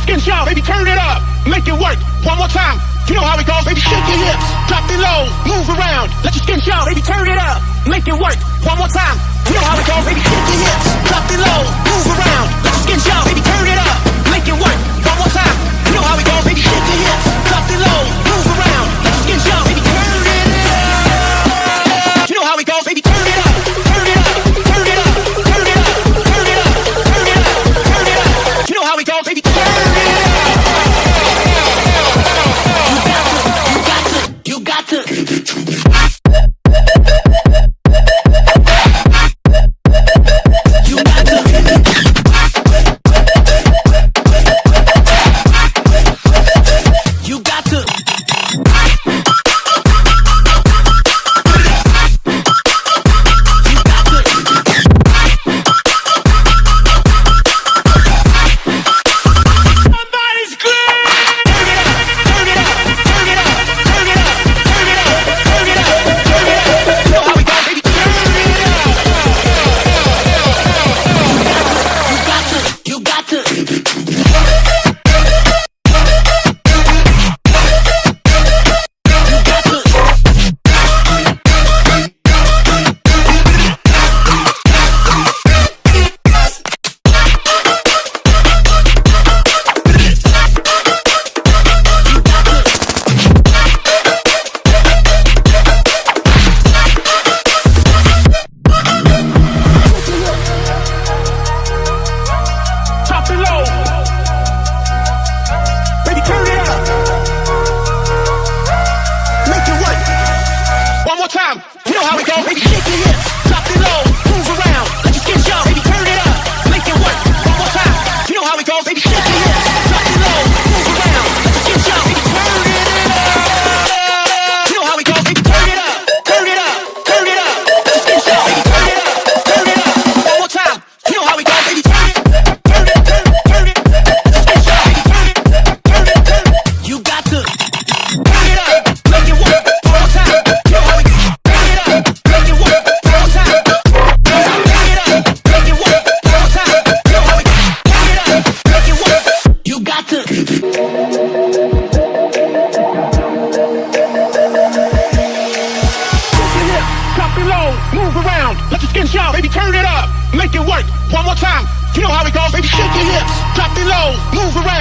skin sharp, baby, turn it up, make it work. One more time, you know how it goes, baby, shake your hips, drop it low, move around, let your skin show, baby, turn it up, make it work. One more time, you know how it goes, baby, shake your hips, drop it low, move around, let your skin show, baby, turn it up, make it work. One more time, you know how it goes, baby, shake your hips, drop it low, move around, let your skin show, baby, turn it up. You know how it goes, baby, turn it up, turn it up, turn it up, turn it up, turn it up, turn it up, turn it up. You know how it goes, baby, turn it up. You got to give it to me. Move around.